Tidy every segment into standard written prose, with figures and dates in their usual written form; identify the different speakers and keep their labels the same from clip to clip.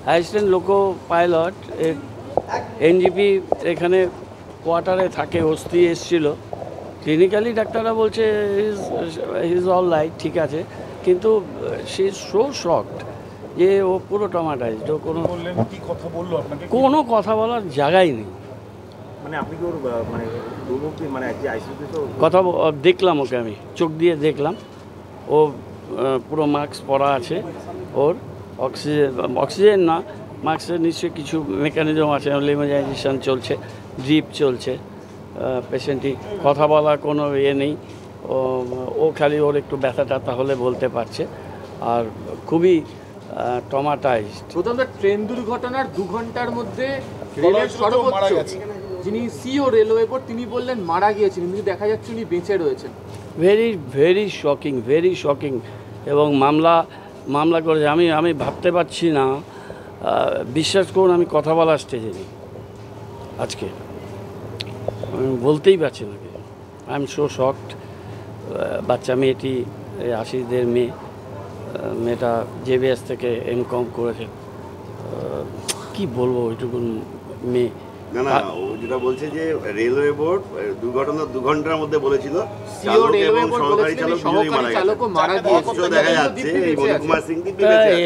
Speaker 1: Assistant loco pilot NJP এখানে কোয়ার্টারে থাকে, অস্থি এসছিল। ক্লিনিক্যালি ডাক্তাররা বলছে ইজ অল রাইট, ঠিক আছে, কিন্তু সে সো শকড যে ও পুরো টমাটাইজড। ও কোনো কথা বলার জায়গাই নেই।
Speaker 2: মানে আপনি কি ওর মানে
Speaker 1: কথা দেখলাম, ওকে আমি চোখ দিয়ে দেখলাম, ও পুরো মাস্ক পরা আছে, ওর অক্সিজেন না, মাস্কের নিশ্চয়ই কিছু মেকানিজম আছে, লিমারাইজেশন চলছে, ড্রিপ চলছে, পেশেন্টই কথা বলার কোনো ইয়ে নেই। ও খালি ওর একটু ব্যথা ট্যাথা হলে বলতে পারছে, আর খুবই টমাটাইজড।
Speaker 3: প্রথমত ট্রেন দুর্ঘটনার 2 ঘন্টার মধ্যে রেলের সর্বোচ্চ যিনি সিও রেলওয়ে বোর্ড তিনি বললেন মারা গিয়েছেন, কিন্তু দেখা যাচ্ছে উনি বেঁচে রয়েছেন।
Speaker 1: Very shocking. এবং মামলা করেছে। আমি ভাবতে পারছি না, বিশ্বাস করুন আমি কথা বলার স্টেজে নেই আজকে, আমি বলতেই পারছি না। I am so shocked. বাচ্চা মেয়েটি আশিসদের মেয়েটা জেবিএস থেকে এমকম করেছে, কি বলবো ওইটুকুন মেয়ে।
Speaker 4: না ও যেটা বলছে যে রেলওয়ে বোর্ড দুর্ঘটনার 2 ঘন্টার মধ্যে বলেছিল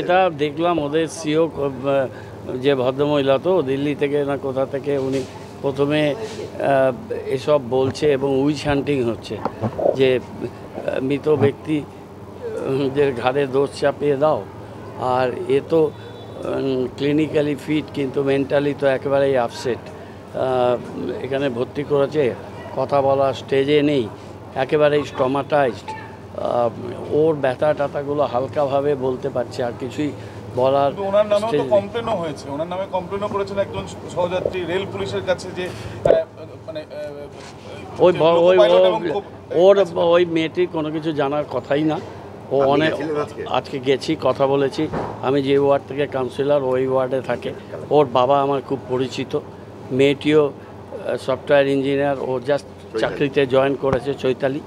Speaker 1: এটা দেখলাম ওদের সিও যে ভদ্রমহিলা, তো দিল্লি থেকে না কোথা থেকে, উনি প্রথমে এসব বলছে এবং উইচ হান্টিং হচ্ছে যে মৃত ব্যক্তিদের ঘাড়ে দোষ চাপিয়ে দাও। আর এ তো ক্লিনিক্যালি ফিট কিন্তু মেন্টালি তো একেবারেই আপসেট। এখানে ভর্তি করেছে, কথা বলা স্টেজে নেই, একেবারেই ট্রমাটাইজড। ওর ব্যথা টাথাগুলো হালকাভাবে বলতে পারছে, আর কিছুই বলার।
Speaker 5: ওনার নামে তো কমপ্লেনও হয়েছে, ওনার নামে কমপ্লেনও করেছেন একজন সহযাত্রী রেল পুলিশের কাছে যে মানে
Speaker 1: ওই মেয়েটির কোনো কিছু জানার কথাই না। ও অনেক আজকে গেছি, কথা বলেছি। আমি যে ওয়ার্ড থেকে কাউন্সিলর, ওই ওয়ার্ডে থাকে। ওর বাবা আমার খুব পরিচিত, মেয়েটিও সফটওয়্যার ইঞ্জিনিয়ার, ও জাস্ট চাকরিতে জয়েন করেছে, চৈতালি।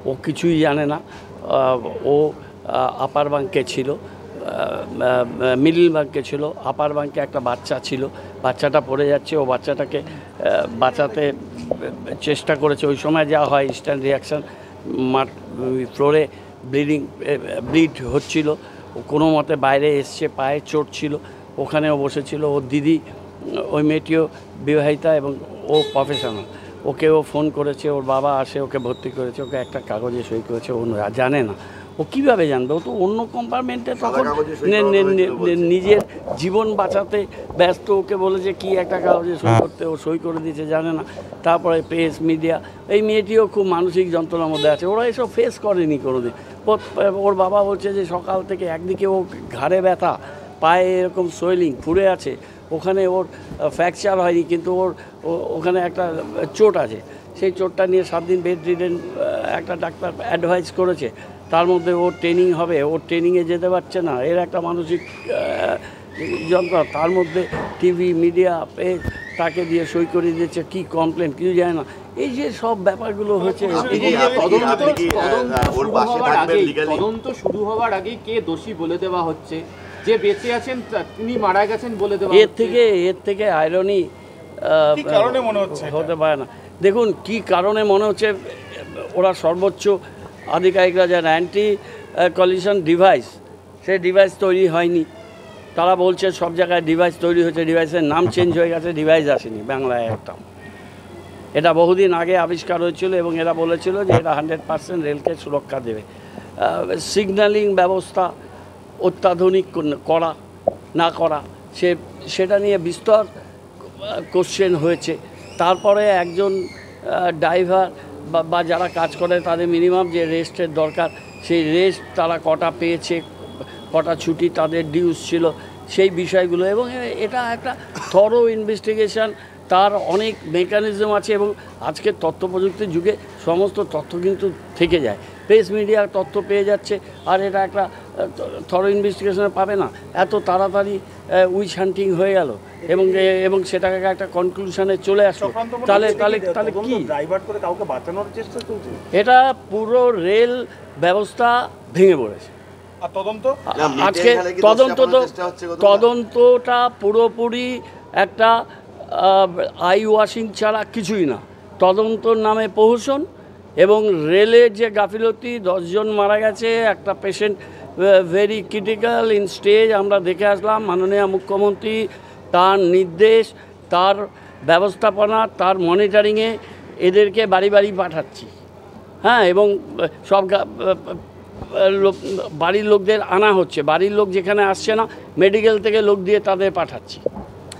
Speaker 1: ও কিছুই জানে না। ও আপার বাঙ্কে ছিল, মিডল বাঙ্কে ছিল, আপার বাঙ্কে একটা বাচ্চা ছিল, বাচ্চাটা পড়ে যাচ্ছে, ও বাচ্চাটাকে বাঁচাতে চেষ্টা করেছে। ওই সময় যা হয় ইনস্ট্যান্ট রিয়াকশান, ফ্লোরে ব্লিড হচ্ছিল, ও কোনো মতে বাইরে এসছে, পায়ে চোট ছিল, ওখানেও বসেছিল। ওর দিদি, ওই মেয়েটিও বিবাহিতা এবং ও প্রফেশনাল, ওকেও ফোন করেছে, ওর বাবা আসে, ওকে ভর্তি করেছে, ওকে একটা কাগজে সই করেছে। ও জানে না, ও কীভাবে জানবে? ও তো অন্য কম্পার্টমেন্টে তখন নিজের জীবন বাঁচাতে ব্যস্ত। ওকে বলেছে কি একটা কাগজে সই করতে, ও সই করে দিয়েছে, জানে না। তারপরে প্রেস মিডিয়া, এই মেয়েটিও খুব মানসিক যন্ত্রণার মধ্যে আছে, ওরা এসব ফেস করেনি কোনোদিন। ওর বাবা বলছে যে সকাল থেকে একদিকে ও ঘাড়ে ব্যথা, পায়ে এরকম সোয়েলিং ফুলে আছে, ওখানে ওর ফ্র্যাকচার হয়নি, কিন্তু ওখানে একটা চোট আছে। সেই চোটটা নিয়ে 7 দিন বেড রিডেন একটা ডাক্তার অ্যাডভাইস করেছে। তার মধ্যে ওর ট্রেনিং হবে, ওর ট্রেনিংয়ে যেতে পারছে না, এর একটা মানসিক যন্ত্রণা। তার মধ্যে টিভি মিডিয়া তাকে দিয়ে সই করে দিয়েছে, কি কমপ্লেন কিছু যায় না। এই যে সব ব্যাপারগুলো হয়েছে,
Speaker 3: তদন্ত শুরু হওয়ার আগে কে দোষী বলে দেওয়া হচ্ছে, যে বেঁচে আছেন তিনি মারা গেছেন বলে দেওয়া হচ্ছে।
Speaker 1: এর থেকে আয়রনি হতে পারে না। দেখুন কি কারণে মনে হচ্ছে, ওরা সর্বোচ্চ আধিকারিকরা যারা অ্যান্টি কলিশন ডিভাইস, সেই ডিভাইস তৈরি হয়নি। তারা বলছে সব জায়গায় ডিভাইস তৈরি হয়েছে, ডিভাইসের নাম চেঞ্জ হয়ে গেছে, ডিভাইস আসেনি বাংলায় একটা। এটা বহুদিন আগে আবিষ্কার হয়েছিল এবং এরা বলেছিল যে এটা 100% রেলকে সুরক্ষা দেবে। সিগন্যালিং ব্যবস্থা অত্যাধুনিক করা না করা, সেটা নিয়ে বিস্তর কোশ্চেন হয়েছে। তারপরে একজন ড্রাইভার বা যারা কাজ করে তাদের মিনিমাম যে রেস্টের দরকার, সেই রেস্ট তারা কটা পেয়েছে, কটা ছুটি তাদের ডিউস ছিল, সেই বিষয়গুলো। এবং এটা একটা থরো ইনভেস্টিগেশন, তার অনেক মেকানিজম আছে। এবং আজকের তথ্য প্রযুক্তির যুগে সমস্ত তথ্য কিন্তু থেকে যায়, প্রেস মিডিয়ার তথ্য পেয়ে যাচ্ছে, আর এটা একটা থরো ইনভেস্টিগেশনে পাবে না। এত তাড়াতাড়ি উইচ হান্টিং হয়ে গেল এবং সেটাকে একটা কনক্লুশনে চলে আসলো। তাহলে কি এটা পুরো রেল ব্যবস্থা ভেঙে পড়েছে।
Speaker 5: আর তদন্ত
Speaker 4: না, মৃতের
Speaker 1: আজকে
Speaker 4: ঘাড়ে কি
Speaker 1: তদন্ত
Speaker 4: দোষ
Speaker 1: তো
Speaker 4: চাপানোর চেষ্টা হচ্ছে গতকাল?
Speaker 1: তদন্তটা পুরোপুরি একটা আই ওয়াশিং ছাড়া কিছুই না, তদন্তর নামে প্রহসন। এবং রেলের যে গাফিলতি, 10 জন মারা গেছে, একটা patient very critical in stage, আমরা দেখে আসলাম। মাননীয় মুখ্যমন্ত্রী তার নির্দেশ, তার ব্যবস্থাপনা, তার মনিটরিংয়ে এদেরকে বাড়ি বাড়ি পাঠাচ্ছি। হ্যাঁ, এবং সব বাড়ির লোকদের আনা হচ্ছে, বাড়ির লোক যেখানে আসছে না মেডিকেল থেকে লোক দিয়ে তাদের পাঠাচ্ছি।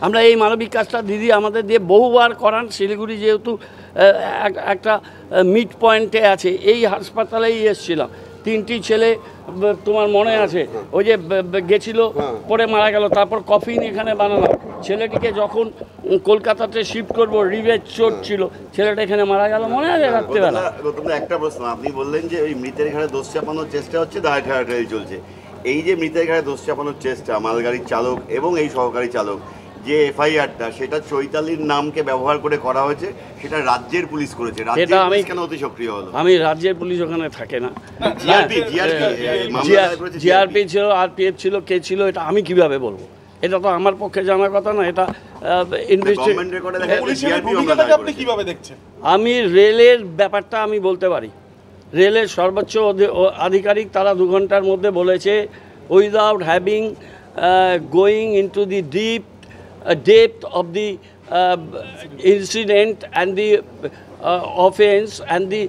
Speaker 1: আমরা এই মানবিক কাজটা দিদি আমাদের দিয়ে বহুবার করান। শিলিগুড়ি যেহেতু একটা মিড পয়েন্টে আছে, এই হাসপাতালেই এসেছিলাম। 3টি ছেলে, তোমার মনে আছে, ওই যে গেছিল পরে মারা গেল, তারপর কফিন এখানে বানানো। ছেলেটিকে যখন কলকাতাতে শিফট করবো, রিভেজ চোট ছিল, ছেলেটা এখানে মারা গেল, মনে আছে রাত্রিবেলা।
Speaker 4: একটা প্রশ্ন, আপনি বললেন যে ওই মৃতের ঘাড়ে দোষ চাপানোর চেষ্টা হচ্ছে, দায় ঠেলাঠেলি চলছে। এই যে মৃতের ঘাড়ে দোষ চাপানোর চেষ্টা, মালগাড়ির চালক এবং এই সহকারী চালক, যে এফআইআরটা সেটা চৈতালির নামকে ব্যবহার করে করা হয়েছে, সেটা রাজ্যের পুলিশ করেছে। রাজ্যের পুলিশ কেন অতি সক্রিয় হলো?
Speaker 1: আমি রাজ্যের পুলিশ ওখানে থাকে না,
Speaker 4: জিআরপি
Speaker 1: জিআরপি ছিল, আরপিএফ ছিল, কে ছিল, এটা আমি কিভাবে বলবো? এটা তো আমার পক্ষে জানার কথা না। এটা
Speaker 5: পুলিশের ভূমিকাটাকে আপনি কিভাবে দেখছেন?
Speaker 1: আমি রেলের ব্যাপারটা আমি বলতে পারি। রেলের সর্বোচ্চ আধিকারিক তারা 2 ঘন্টার মধ্যে বলেছে, without having going into the depth of the incident and the offense and the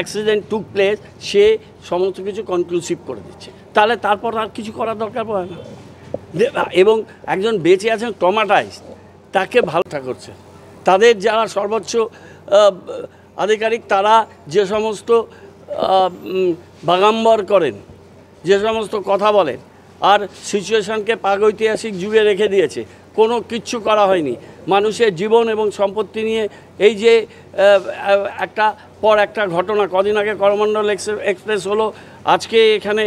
Speaker 1: accident took place, সে সমস্ত কিছু কনক্লুসিভ করে দিচ্ছে। তাহলে তারপর আর কিছু করার দরকার পড়ে না। এবং একজন বেঁচে আছেন ট্রমাটাইজ, তাকে ভালো করছে। তাদের যারা সর্বোচ্চ আধিকারিক, তারা যে সমস্ত বাগাম্বর করেন, যে সমস্ত কথা বলেন, আর সিচুয়েশনকে প্রাগৈতিহাসিক যুগে রেখে দিয়েছে, কোনো কিচ্ছু করা হয়নি। মানুষের জীবন এবং সম্পত্তি নিয়ে এই যে একটা পর একটা ঘটনা, কদিন আগে করমণ্ডল এক্সপ্রেস হলো, আজকে এখানে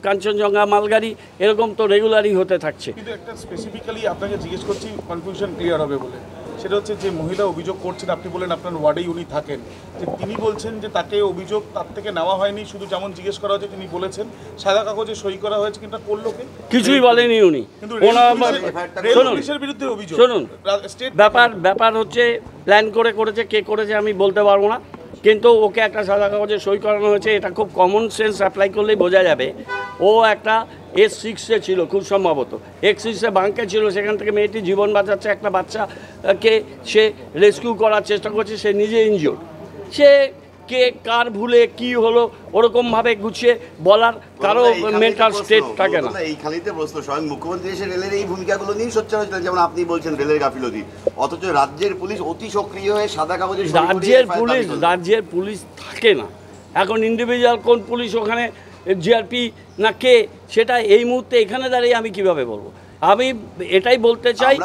Speaker 1: কাঞ্চনজঙ্ঘা মালগাড়ি, এরকম তো রেগুলারই হতে থাকছে।
Speaker 5: কিন্তু একটা স্পেসিফিক্যালি আপনাকে জিজ্ঞেস করছি, কনফিউশন ক্লিয়ার হবে বলে, সেটা হচ্ছে যে মহিলা অভিযোগ করছেন, আপনি বলেন আপনার ওয়ার্ডেই উনি থাকেন, যে তিনি বলছেন যে তাকে অভিযোগ তার থেকে নেওয়া হয়নি, শুধু যেমন জিজ্ঞেস করা হয়েছে তিনি বলেছেন সাদা কাগজে সই করা হয়েছে, কিন্তু করলো কে?
Speaker 1: কিছুই বলেনি উনি।
Speaker 5: কিন্তু পুলিশের বিরুদ্ধে অভিযোগ।
Speaker 1: শুনুন, ব্যাপার হচ্ছে প্ল্যান করে করেছে, কে করেছে আমি বলতে পারবো না, কিন্তু ওকে একটা সাদা কাগজে সই করানো হয়েছে। এটা খুব কমন সেন্স অ্যাপ্লাই করলেই বোঝা যাবে। ও একটা S6-এ ছিল খুব সম্ভবত, X6-এ বাঙ্কে ছিল, সেখান থেকে মেয়েটি জীবন বাঁচাচ্ছে, একটা বাচ্চাকে সে রেস্কিউ করার চেষ্টা করছে, সে নিজে ইনজিওর্ড। সে কে কার ভুলে কি হলো ওরকমভাবে গুছিয়ে বলার কারো মেন্টাল স্টেট থাকে না।
Speaker 4: এইখানেতে প্রশ্ন, স্বয়ং মুখ্যমন্ত্রী এসে রেলের এই ভূমিকাগুলো নিয়ে সোচ্চার হয়েছিলেন, যেমন আপনি বলছেন রেলের গাফিলতি, অথচ রাজ্যের পুলিশ অতি সক্রিয় হয়ে সাদা কাগজে
Speaker 1: রাজ্যের পুলিশ থাকে না। এখন ইন্ডিভিজুয়াল কোন পুলিশ ওখানে জিআরপি না কে, সেটা এই মুহূর্তে এখানে দাঁড়িয়ে আমি কিভাবে বলবো? আমি এটাই বলতে চাই,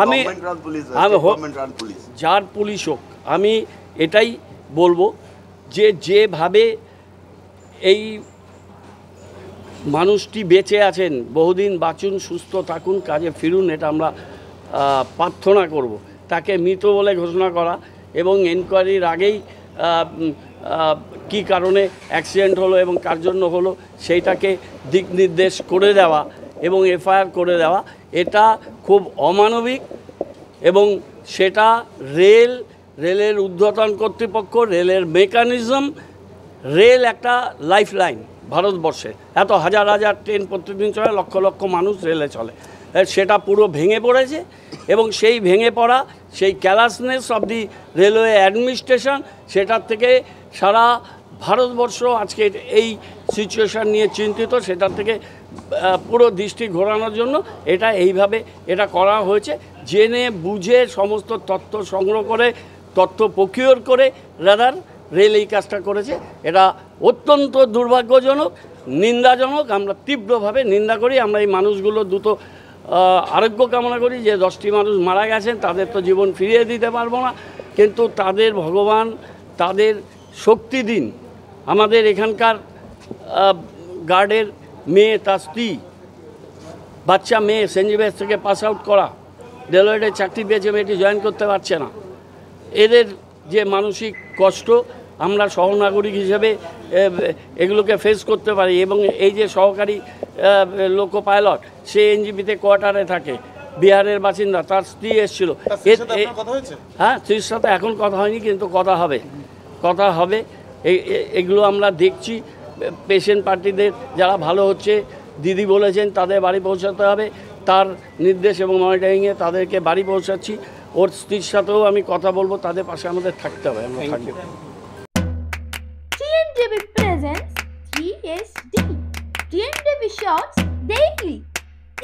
Speaker 1: আমি যার পুলিশ হোক, আমি এটাই বলবো যে যেভাবে এই মানুষটি বেঁচে আছেন, বহুদিন বাঁচুন, সুস্থ থাকুন, কাজে ফিরুন, এটা আমরা প্রার্থনা করব। তাকে মৃত বলে ঘোষণা করা এবং এনকোয়ারির আগেই কি কারণে অ্যাক্সিডেন্ট হলো এবং কার জন্য হলো সেইটাকে দিক নির্দেশ করে দেওয়া এবং এফআইআর করে দেওয়া, এটা খুব অমানবিক। এবং সেটা রেলের ঊর্ধ্বতন কর্তৃপক্ষ, রেলের মেকানিজম, রেল একটা লাইফ লাইন ভারতবর্ষে, এত হাজার হাজার ট্রেন প্রতিদিন চলে, লক্ষ লক্ষ মানুষ রেলে চলে, সেটা পুরো ভেঙে পড়েছে। এবং সেই ভেঙে পড়া, সেই ক্যালাসনেস অফ দি রেলওয়ে অ্যাডমিনিস্ট্রেশন, সেটার থেকে সারা ভারতবর্ষ আজকে এই সিচুয়েশান নিয়ে চিন্তিত। সেটার থেকে পুরো দৃষ্টি ঘোরানোর জন্য এইভাবে এটা করা হয়েছে। জেনে বুঝে সমস্ত তথ্য সংগ্রহ করে, তথ্য প্রকিওর করে রাদার রেল এই কাজটা করেছে। এটা অত্যন্ত দুর্ভাগ্যজনক, নিন্দাজনক। আমরা তীব্রভাবে নিন্দা করি। আমরা এই মানুষগুলো দ্রুত আরোগ্য কামনা করি। যে 10টি মানুষ মারা গেছেন, তাদের তো জীবন ফিরিয়ে দিতে পারবো না, কিন্তু তাদের ভগবান তাদের শক্তি দিন। আমাদের এখানকার গার্ডের মেয়ে, তার স্ত্রী, বাচ্চা মেয়ে, সেন্ট জেভিয়ার্স থেকে পাস আউট করা, রেলওয়েতে চাকরি পেয়েছে, মেয়েটি জয়েন করতে পারছে না। এদের যে মানসিক কষ্ট, আমরা সহনাগরিক হিসেবে এগুলোকে ফেস করতে পারি। এবং এই যে সহকারী লোকো পাইলট, সে এনজিপিতে কোয়ার্টারে থাকে, বিহারের বাসিন্দা, তার স্ত্রী এসেছিল। হ্যাঁ, স্ত্রীর সাথে এখন কথা হয়নি, কিন্তু কথা হবে। এগুলো আমরা দেখছি। পেশেন্ট পার্টিদের যারা ভালো হচ্ছে, দিদি বলেছেন তাদের বাড়ি পৌঁছাতে হবে, তার নির্দেশ এবং মনিটরিংয়ে তাদেরকে বাড়ি পৌঁছাচ্ছি। ওর স্ত্রীর সাথেও আমি কথা বলবো, তাদের পাশে আমাদের থাকতে হবে, আমরা থাকবো।
Speaker 6: TNTV presents 3SD TNTV Shorts Daily।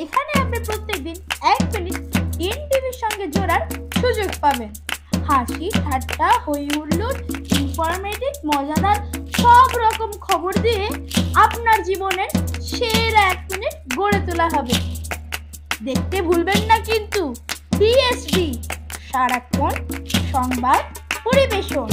Speaker 6: এখানে আপনি প্রত্যেকদিন 1 মিনিট TNTVর সঙ্গে জোড়ার সুযোগ পাবেন। হাসি, ঠাট্টা, হই হুল্লোড়, ইনফরমেটিভ, মজাদার সব রকম খবর দিয়ে আপনার জীবনের সেরা 1 মিনিট গড়ে তোলা হবে। দেখতে ভুলবেন না কিন্তু TSD, সারাক্ষণ সংবাদ পরিবেশন।